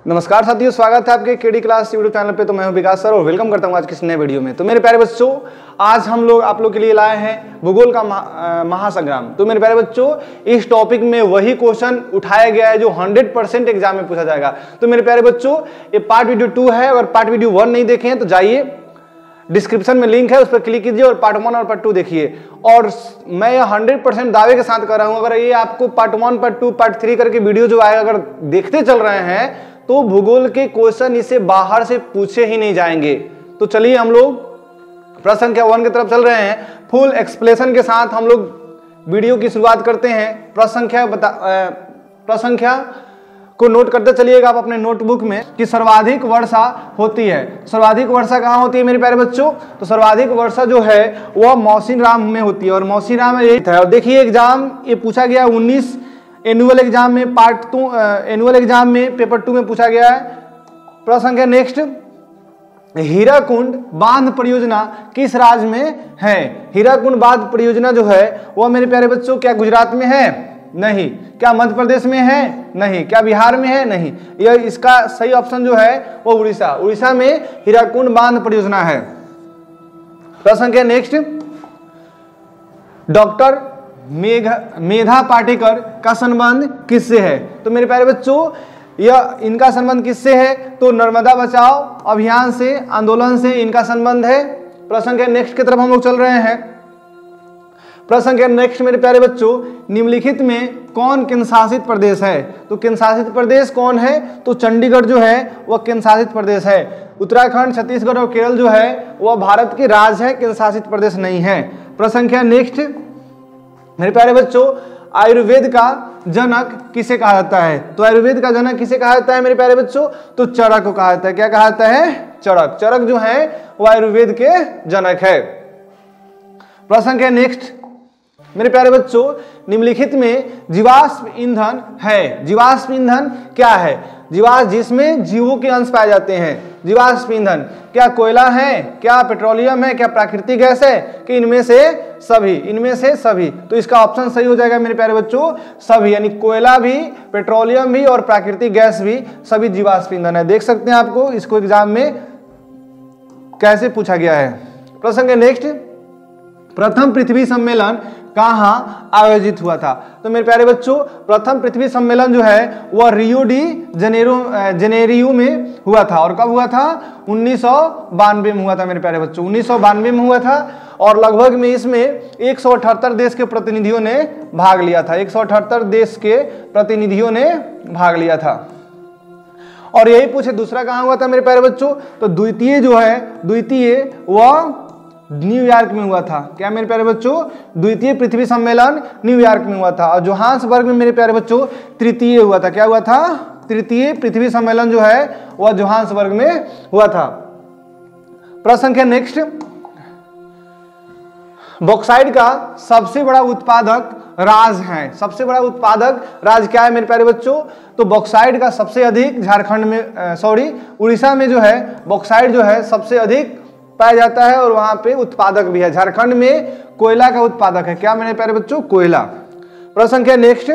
नमस्कार साथियों, स्वागत है आपके केडी क्लास यूट्यूब चैनल पे। तो मैं हूं विकास सर और वेलकम करता हूं आज किसी नए वीडियो में। तो मेरे प्यारे बच्चों, आज हम लोग आप लोग के लिए लाए हैं भूगोल का महासंग्राम। तो मेरे प्यारे बच्चों, इस टॉपिक में वही क्वेश्चन उठाया गया है जो 100% एग्जाम में पूछा जाएगा। तो मेरे प्यारे बच्चों, ये पार्ट वीडियो 2 है। अगर पार्ट वीडियो 1 नहीं देखे हैं तो जाइए, डिस्क्रिप्शन में लिंक है, उस पर क्लिक कीजिए और पार्ट 1 और पार्ट 2 देखिए। और मैं ये 100% दावे के साथ कर रहा हूं, अगर ये आपको पार्ट 1, पार्ट 2, पार्ट 3 करके वीडियो जो आएगा अगर देखते चल रहे हैं तो भूगोल के क्वेश्चन इससे बाहर से पूछे ही नहीं जाएंगे। तो चलिए हम लोग प्रश्न संख्या 1 की तरफ चल रहे हैं। फुल एक्सप्लेनेशन के साथ हम लोग वीडियो की शुरुआत करते हैं। प्रश्न संख्या को नोट करते चलिएगा आप अपने नोटबुक में कि सर्वाधिक वर्षा होती है। सर्वाधिक वर्षा कहाँ होती है मेरे प्यारे बच्चों? तो सर्वाधिक वर्षा जो है वह मौसिनराम में होती है और मौसिनराम में यही था। और देखिए एग्जाम ये पूछा गया 19 एनुअल एग्जाम में एनुअल एग्जाम में पेपर 2 में पूछा गया है। प्रश्न संख्या नेक्स्ट, हीराकुंड बांध परियोजना किस राज्य में है? हीराकुंड बांध परियोजना जो है वह मेरे प्यारे बच्चों क्या गुजरात में है? नहीं। क्या मध्य प्रदेश में है? नहीं। क्या बिहार में है? नहीं। यह इसका सही ऑप्शन जो है वो उड़ीसा में हीराकुंड बांध परियोजना है। प्रश्न संख्या नेक्स्ट, डॉक्टर मेधा पाटेकर का संबंध किससे है? तो मेरे प्यारे बच्चों, यह इनका संबंध किससे है? तो नर्मदा बचाओ अभियान से, आंदोलन से इनका संबंध है। प्रश्न संख्या नेक्स्ट की तरफ हम लोग चल रहे हैं। प्रश्न संख्या नेक्स्ट मेरे प्यारे बच्चों, निम्नलिखित में कौन केंद्र शासित प्रदेश है? तो केंद्र शासित प्रदेश कौन है? तो चंडीगढ़ जो है वह केंद्र शासित प्रदेश है। उत्तराखंड, छत्तीसगढ़ और केरल जो है वह भारत के राज्य है, केंद्र शासित प्रदेश नहीं है। प्रश्न संख्या नेक्स्ट मेरे प्यारे बच्चों, आयुर्वेद का जनक किसे कहा जाता है? तो आयुर्वेद का जनक किसे कहा जाता है मेरे प्यारे बच्चों? तो चरक को कहा जाता है। क्या कहा जाता है? चरक। चरक जो है वह आयुर्वेद के जनक है। प्रश्न संख्या नेक्स्ट मेरे प्यारे बच्चों, निम्नलिखित में जीवाश्म ईंधन है। जीवाश्म ईंधन क्या है? जिसमें जीवों के अंश पाए जाते हैं। जीवाश्म ईंधन क्या कोयला है, क्या पेट्रोलियम है, क्या प्राकृतिक गैस है, कि इनमें से सभी? इनमें से सभी। तो इसका ऑप्शन सही हो जाएगा मेरे प्यारे बच्चों, सभी। यानी कोयला भी, पेट्रोलियम भी और प्राकृतिक गैस भी सभी जीवाश्म ईंधन है। देख सकते हैं आपको इसको एग्जाम में कैसे पूछा गया है। प्रश्न नेक्स्ट, प्रथम पृथ्वी सम्मेलन कहाँ आयोजित हुआ था? तो मेरे प्यारे बच्चों, प्रथम पृथ्वी सम्मेलन जो है वह रियो डी जेनेरियो में हुआ था। और कब हुआ था? 1992 में हुआ था मेरे प्यारे बच्चों। 1992 में हुआ था और लगभग में इसमें 178 देश के प्रतिनिधियों ने भाग लिया था। 178 देश के प्रतिनिधियों ने भाग लिया था। और यही पूछे दूसरा कहाँ हुआ था मेरे प्यारे बच्चों? तो द्वितीय वह न्यूयॉर्क में हुआ था। क्या मेरे प्यारे बच्चों? द्वितीय पृथ्वी सम्मेलन न्यूयॉर्क में हुआ था। और जोहान्सबर्ग में मेरे प्यारे बच्चों तृतीय हुआ था। क्या हुआ था? तृतीय पृथ्वी सम्मेलन जो है वह जोहान्सबर्ग में हुआ था। प्रश्न संख्या नेक्स्ट, बॉक्साइट का सबसे बड़ा उत्पादक राज्य है। सबसे बड़ा उत्पादक राज्य क्या है मेरे प्यारे बच्चों? तो बॉक्साइट का सबसे अधिक उड़ीसा में जो है बॉक्साइट जो है सबसे अधिक पाया जाता है और वहां पे उत्पादक भी है। झारखंड में कोयला का उत्पादक है। क्या मेरे प्यारे बच्चों? कोयला। प्रश्न संख्या नेक्स्ट,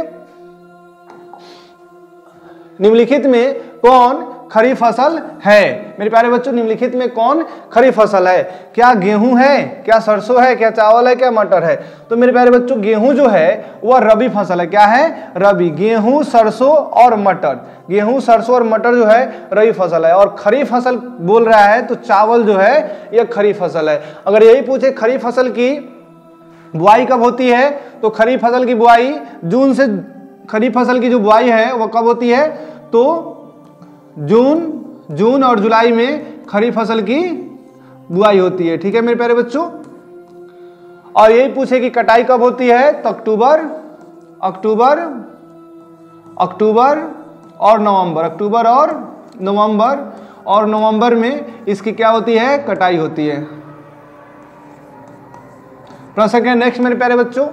निम्नलिखित में कौन खरीफ फसल है? मेरे प्यारे बच्चों, निम्नलिखित में कौन खरीफ फसल है? क्या गेहूं है, क्या सरसों है, क्या चावल है, क्या मटर है? तो मेरे प्यारे बच्चों, गेहूं जो है वह रबी फसल है। क्या है? रबी। गेहूं, सरसों और मटर। गेहूं, सरसों और मटर जो है रबी फसल है। और खरीफ फसल बोल रहा है तो चावल जो है यह खरीफ फसल है। अगर यही पूछे खरीफ फसल की बुआई कब होती है, तो खरीफ फसल की बुआई जून से, खरीफ फसल की जो बुआई है वह कब होती है? तो जून और जुलाई में खरीफ फसल की बुआई होती है। ठीक है मेरे प्यारे बच्चों। और यही पूछे कि कटाई कब होती है, तो अक्टूबर और नवंबर। अक्टूबर और नवंबर में इसकी क्या होती है? कटाई होती है। प्रश्न नेक्स्ट मेरे प्यारे बच्चों,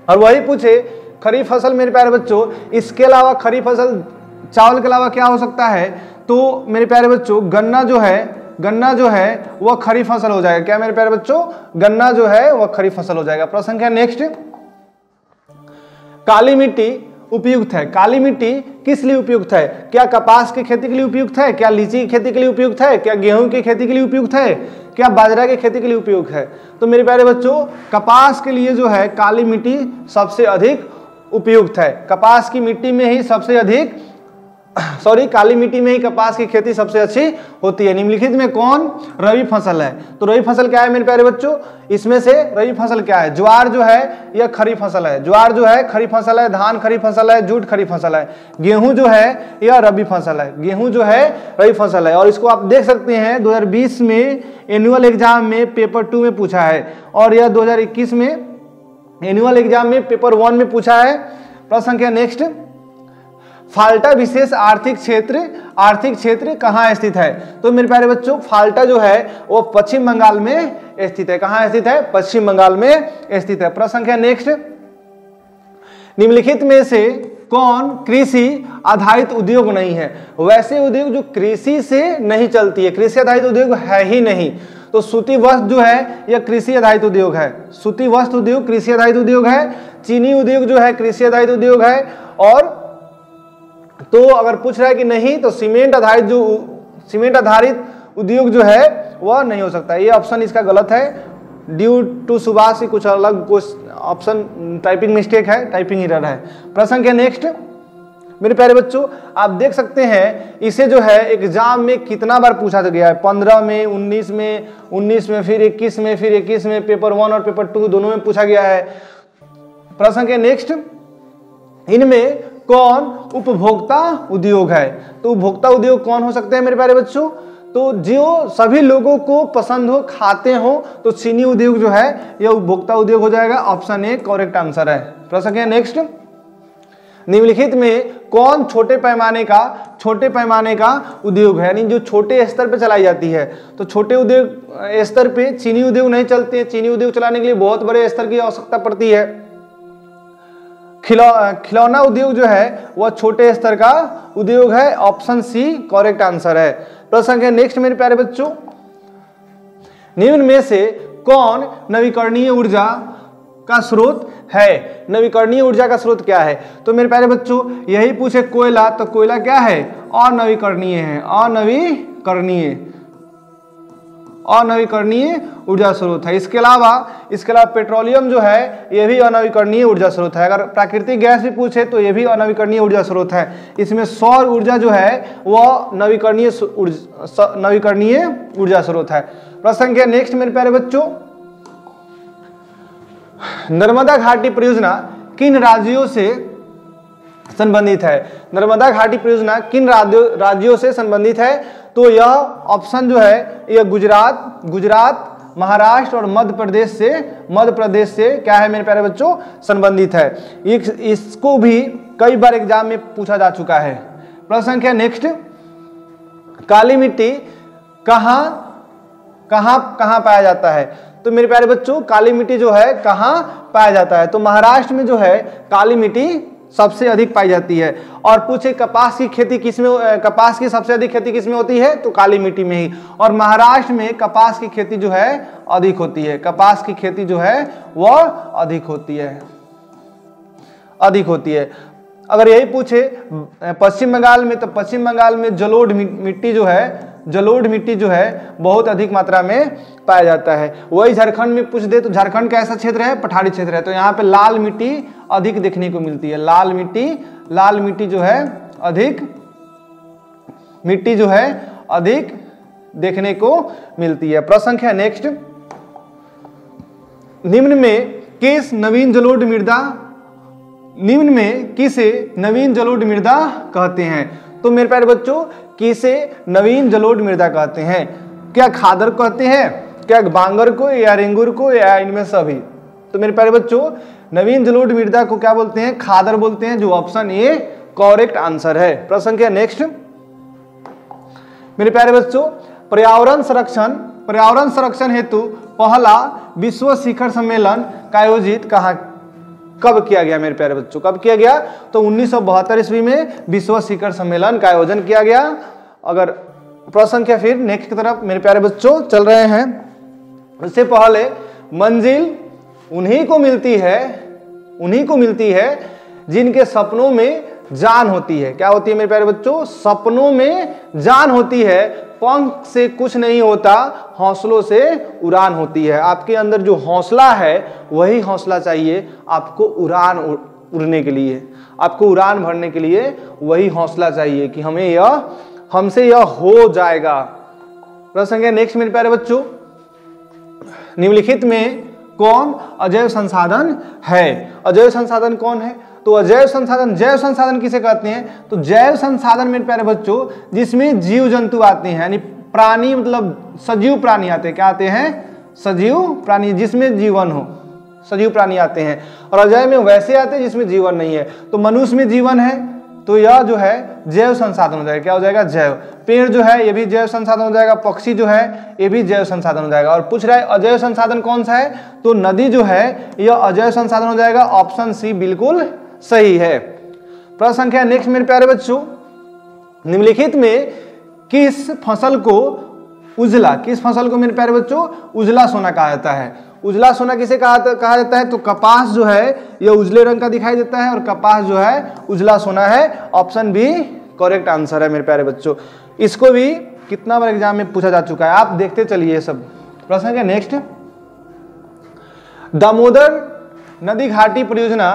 और वही पूछे खरीफ फसल मेरे प्यारे बच्चों, इसके अलावा खरीफ फसल चावल के अलावा क्या हो सकता है? तो मेरे प्यारे बच्चों, गन्ना जो है वह खरीफ फसल हो जाएगा। क्या मेरे प्यारे बच्चों? गन्ना जो है वह खरीफ फसल हो जाएगा। प्रश्न संख्या नेक्स्ट, काली मिट्टी उपयुक्त है? काली मिट्टी किस लिए उपयुक्त है? क्या कपास की खेती के लिए उपयुक्त है? क्या लीची की खेती के लिए उपयुक्त है? क्या गेहूं की खेती के लिए उपयुक्त है? क्या बाजरा की खेती के लिए उपयुक्त है? तो मेरे प्यारे बच्चों, कपास के लिए जो है काली मिट्टी सबसे अधिक उपयुक्त है। कपास की मिट्टी में ही सबसे अधिक काली मिट्टी में ही कपास की खेती सबसे अच्छी होती है। निम्नलिखित में कौन रबी फसल है? तो रबी फसल क्या है मेरे प्यारे बच्चों? इसमें से रबी फसल क्या है? ज्वार जो है यह खरीफ फसल है। ज्वार जो है खरीफ फसल है, धान खरीफ फसल है, जूट खरीफ फसल है। गेहूं जो है यह रबी फसल है। गेहूं जो है रबी फसल है। और इसको आप देख सकते हैं 2020 में एनुअल एग्जाम में पेपर 2 में पूछा है, और यह 2021 में एनुअल एग्जाम में पेपर 1 में पूछा है। प्रश्न संख्या नेक्स्ट, फाल्टा विशेष आर्थिक क्षेत्र कहाँ स्थित है? तो मेरे प्यारे बच्चों, फाल्टा जो है वो पश्चिम बंगाल में स्थित है। कहाँ स्थित है? पश्चिम बंगाल में स्थित है। प्रश्न संख्या नेक्स्ट, निम्नलिखित में से कौन कृषि आधारित उद्योग नहीं है? वैसे उद्योग जो कृषि से नहीं चलती है, कृषि आधारित उद्योग है ही नहीं। तो सूती वस्त्र जो है यह कृषि आधारित उद्योग है। सूती वस्त्र उद्योग कृषि आधारित उद्योग है। चीनी उद्योग जो है कृषि आधारित उद्योग है। और तो अगर पूछ रहा है कि नहीं, तो सीमेंट आधारित उद्योग जो है वह नहीं हो सकता। ये ऑप्शन इसका गलत है। ड्यू टू सुभाष की कुछ अलग ऑप्शन टाइपिंग मिस्टेक है, टाइपिंग एरर है। प्रश्न के नेक्स्ट, मेरे प्यारे बच्चों, आप देख सकते हैं इसे जो है एग्जाम में कितना बार पूछा गया है। 15 में, 19 में, फिर 21 में, फिर 21 में, पेपर 1 और पेपर 2 दोनों में पूछा गया है। प्रश्न के नेक्स्ट, इनमें कौन उपभोक्ता उद्योग है? तो उपभोक्ता उद्योग कौन हो सकते हैं मेरे प्यारे बच्चों? तो जो सभी लोगों को पसंद हो, खाते हो, तो चीनी उद्योग जो है यह उपभोक्ता उद्योग हो जाएगा। ऑप्शन ए करेक्ट आंसर है। प्रश्न के नेक्स्ट, निम्नलिखित में कौन छोटे पैमाने का उद्योग है? यानी जो छोटे स्तर पे चलाई जाती है। तो छोटे उद्योग स्तर पे चीनी उद्योग नहीं चलते। चीनी उद्योग चलाने के लिए बहुत बड़े स्तर की आवश्यकता पड़ती है। खिलौना उद्योग जो है वह छोटे स्तर का उद्योग है। ऑप्शन सी करेक्ट आंसर है। प्रश्न है नेक्स्ट मेरे प्यारे बच्चों, निम्न में से कौन नवीकरणीय ऊर्जा का स्रोत है? नवीकरणीय ऊर्जा का स्रोत क्या है? तो मेरे प्यारे बच्चों, यही पूछे कोयला, तो कोयला क्या है? अनवीकरणीय है। अनवीकरणीय ऊर्जा स्रोत है। इसके अलावा पेट्रोलियम जो है यह भी अनवीकरणीय ऊर्जा स्रोत है। अगर प्राकृतिक गैस भी पूछे तो यह भी अनवीकरणीय ऊर्जा स्रोत है। इसमें सौर ऊर्जा जो है वह नवीकरणीय ऊर्जा स्रोत है। प्रश्न के नेक्स्ट मेरे प्यारे बच्चों, नर्मदा घाटी परियोजना किन राज्यों से संबंधित है? नर्मदा घाटी परियोजना किन राज्यों से संबंधित है? तो यह ऑप्शन जो है यह गुजरात, महाराष्ट्र और मध्य प्रदेश से क्या है मेरे प्यारे बच्चों? संबंधित है। इसको भी कई बार एग्जाम में पूछा जा चुका है। प्रश्न संख्या नेक्स्ट, काली मिट्टी कहाँ पाया जाता है? तो मेरे प्यारे बच्चों, काली मिट्टी जो है कहाँ पाया जाता है? तो महाराष्ट्र में जो है काली मिट्टी सबसे अधिक पाई जाती है। और पूछे कपास की सबसे अधिक खेती किसमें होती है? तो काली मिट्टी में ही। और महाराष्ट्र में कपास की खेती जो है अधिक होती है। कपास की खेती जो है वह अधिक होती है। अगर यही पूछे पश्चिम बंगाल में, तो पश्चिम बंगाल में जलोढ़ मिट्टी जो है बहुत अधिक मात्रा में पाया जाता है। वही झारखंड में पूछ दे तो झारखंड का ऐसा क्षेत्र है, पठारी क्षेत्र है, तो यहाँ पे लाल मिट्टी अधिक देखने को मिलती है। लाल मिट्टी जो है अधिक देखने को मिलती है। प्रश्न संख्या नेक्स्ट, निम्न में किसे नवीन जलोढ़ मृदा कहते हैं? तो मेरे प्यारे बच्चों, किसे नवीन जलोढ़ मृदा कहते हैं? क्या खादर कहते हैं, क्या बांगर को, या रेंगुर को, या इनमें सभी? तो मेरे प्यारे बच्चों, नवीन जलोढ़ मृदा को क्या बोलते हैं? खादर बोलते हैं, जो ऑप्शन ए करेक्ट आंसर है। प्रश्न संख्या नेक्स्ट मेरे प्यारे बच्चों, पर्यावरण संरक्षण हेतु पहला विश्व शिखर सम्मेलन का आयोजित कब किया गया मेरे प्यारे बच्चों? कब किया गया? तो 1972 ईस्वी में विश्व शिखर सम्मेलन का आयोजन किया गया। अगर प्रश्न संख्या फिर नेक्स्ट की तरफ मेरे प्यारे बच्चों चल रहे हैं, उससे पहले मंजिल उन्हीं को मिलती है जिनके सपनों में जान होती है। क्या होती है मेरे प्यारे बच्चों? सपनों में जान होती है। पंख से कुछ नहीं होता, हौसलों से उड़ान होती है। आपके अंदर जो हौसला है वही हौसला चाहिए आपको उड़ान उड़ने के लिए, आपको उड़ान भरने के लिए वही हौसला चाहिए कि हमसे यह हो जाएगा। प्रश्न संख्या नेक्स्ट मेरे प्यारे बच्चों, निम्नलिखित में कौन अजैव संसाधन है? अजैव संसाधन कौन है? तो अजैव संसाधन, जैव संसाधन किसे कहते हैं? तो जैव संसाधन मेरे प्यारे बच्चों जिसमें जीव जंतु आते हैं, यानी प्राणी मतलब सजीव प्राणी आते हैं। क्या आते हैं? सजीव प्राणी, जिसमें जीवन हो, सजीव प्राणी आते हैं। और अजैव में वैसे आते हैं जिसमें जीवन नहीं है। तो मनुष्य में जीवन है तो यह जो है जैव संसाधन हो जाएगा। क्या हो जाएगा? जैव। पेड़ जो है ये भी जैव संसाधन हो जाएगा, पक्षी जो है ये भी जैव संसाधन हो जाएगा। और पूछ रहा है अजैव संसाधन कौन सा है? तो नदी जो है यह अजैव संसाधन हो जाएगा। ऑप्शन सी बिल्कुल सही है। प्रश्न संख्या नेक्स्ट मेरे प्यारे बच्चों, निम्नलिखित में किस फसल को उजला, किस फसल को मेरे प्यारे बच्चों उजला सोना कहा जाता है? उजला सोना किसे कहा जाता है? तो कपास जो है यह उजले रंग का दिखाई देता है और कपास जो है उजला सोना है। ऑप्शन बी करेक्ट आंसर है मेरे प्यारे बच्चों। इसको भी कितना बार एग्जाम में पूछा जा चुका है, आप देखते चलिए सब। प्रश्न है नेक्स्ट, दामोदर नदी घाटी परियोजना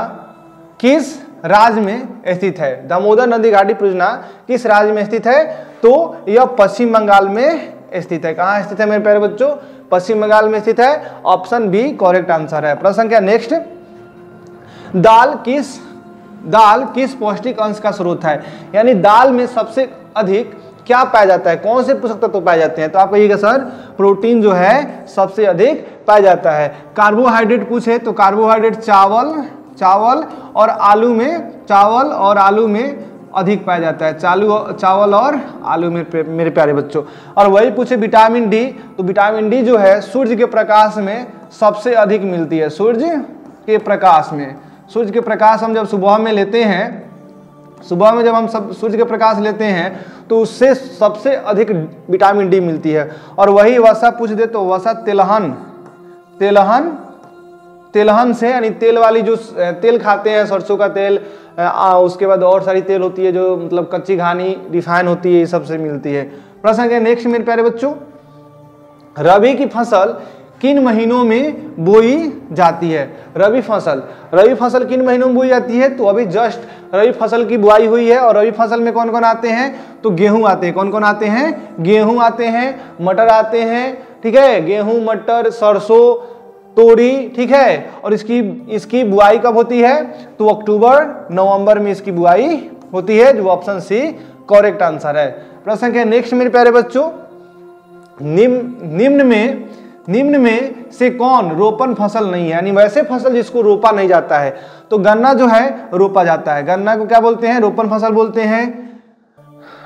किस राज्य में स्थित है? दामोदर नदी घाटी परियोजना किस राज्य में स्थित है? तो यह पश्चिम बंगाल में स्थित है। कहाँ स्थित है मेरे प्यारे बच्चों? पश्चिम बंगाल में स्थित है। ऑप्शन बी करेक्ट आंसर है। प्रश्न संख्या नेक्स्ट, दाल किस पौष्टिक अंश का स्रोत है? यानी दाल में सबसे अधिक क्या पाया जाता है? कौन से पोषक तत्व पाए जाते हैं? तो आप कहिएगा सर प्रोटीन जो है सबसे अधिक पाया जाता है। कार्बोहाइड्रेट पूछे तो कार्बोहाइड्रेट चावल और आलू में अधिक पाया जाता है। चावल और आलू में मेरे प्यारे बच्चों। और वही पूछे विटामिन डी, तो विटामिन डी जो है सूर्य के प्रकाश में सबसे अधिक मिलती है। सूर्य के प्रकाश हम जब सुबह में लेते हैं, सुबह में जब हम सब सूर्य के प्रकाश लेते हैं तो उससे सबसे अधिक विटामिन डी मिलती है। और वही वसा पूछ दे तो वसा तेलहन से, यानी तेल वाली जो तेल खाते हैं, सरसों का तेल, उसके बाद और सारी तेल होती है जो मतलब कच्ची घानी रिफाइन होती है, ये सबसे मिलती है। प्रश्न है नेक्स्ट मेरे प्यारे बच्चों, रबी की फसल किन महीनों में बोई जाती है? रबी फसल किन महीनों में बोई जाती है? तो अभी जस्ट रबी फसल की बुआई हुई है। और रबी फसल में कौन कौन आते हैं? तो गेहूं आते हैं। कौन कौन आते हैं? गेहूं आते हैं, मटर आते हैं, ठीक है, गेहूं, मटर, सरसों, तोरी, ठीक है। और इसकी बुआई कब होती है? तो अक्टूबर नवंबर में इसकी बुआई होती है, जो ऑप्शन सी करेक्ट आंसर है। प्रश्न संख्या नेक्स्ट मेरे प्यारे बच्चों, निम्न में से कौन रोपण फसल नहीं है? यानी वैसे फसल जिसको रोपा नहीं जाता है। तो गन्ना जो है रोपा जाता है, गन्ना को क्या बोलते हैं? रोपण फसल बोलते हैं।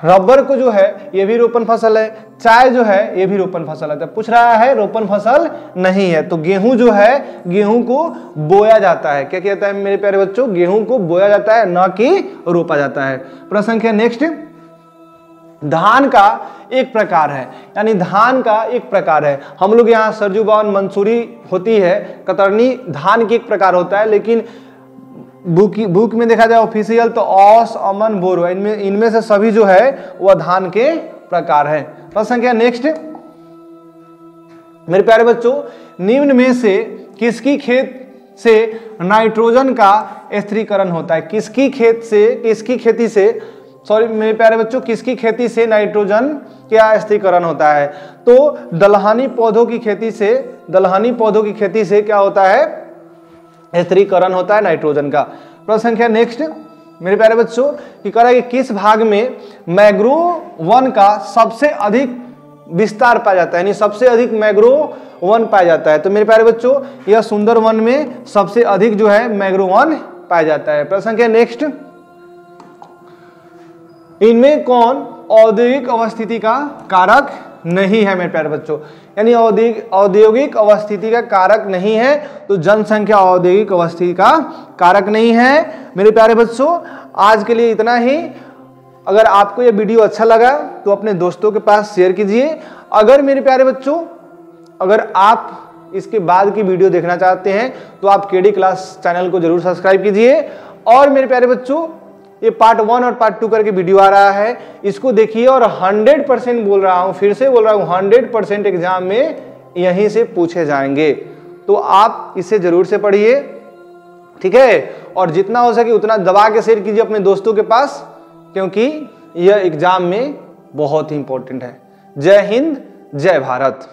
रबर को जो है ये भी रोपण फसल है। चाय जो है ये भी रोपण फसल है। तो पूछ रहा है रोपण फसल नहीं है। तो गेहूं जो है, गेहूं को बोया जाता है। क्या कहता है मेरे प्यारे बच्चों? गेहूं को बोया जाता है, न कि रोपा जाता है। प्रश्न संख्या नेक्स्ट, धान का एक प्रकार है, यानी धान का एक प्रकार है। हम लोग यहाँ सरजूबान, मंसूरी होती है, कतरनी धान की एक प्रकार होता है। लेकिन बुक में देखा जाए ऑफिशियल तो औस, अमन, बोरो, इनमें से सभी जो है वह धान के प्रकार है। प्रश्न संख्या नेक्स्ट मेरे प्यारे बच्चों, निम्न में से किसकी खेत से नाइट्रोजन का स्थिरीकरण होता है? किसकी खेती से नाइट्रोजन क्या स्थिरीकरण होता है? तो दलहनी पौधों की खेती से क्या होता है? स्थिरीकरण होता है नाइट्रोजन का। प्रश्न संख्या नेक्स्ट मेरे प्यारे बच्चों, कि कह रहा है कि किस भाग में मैंग्रोव वन का सबसे अधिक विस्तार पाया जाता है, यानी सबसे अधिक मैंग्रोव वन पाया जाता है? तो मेरे प्यारे बच्चों यह सुंदर वन में सबसे अधिक जो है मैंग्रोव वन पाया जाता है। प्रश्न संख्या नेक्स्ट, इनमें कौन औद्योगिक अवस्थिति का कारक नहीं है मेरे प्यारे बच्चों? यानी औद्योगिक अवस्थिति का कारक नहीं है, तो जनसंख्या औद्योगिक अवस्थिति का कारक नहीं है। मेरे प्यारे बच्चों आज के लिए इतना ही। अगर आपको यह वीडियो अच्छा लगा तो अपने दोस्तों के पास शेयर कीजिए। अगर मेरे प्यारे बच्चों अगर आप इसके बाद की वीडियो देखना चाहते हैं तो आप केडी क्लास चैनल को जरूर सब्सक्राइब कीजिए और मेरे प्यारे बच्चों ये पार्ट 1 और पार्ट 2 करके वीडियो आ रहा है, इसको देखिए और 100% बोल रहा हूं, फिर से बोल रहा हूं 100% एग्जाम में यहीं से पूछे जाएंगे। तो आप इसे जरूर से पढ़िए, ठीक है, और जितना हो सके उतना दबा के शेयर कीजिए अपने दोस्तों के पास, क्योंकि यह एग्जाम में बहुत ही इंपॉर्टेंट है। जय हिंद, जय भारत।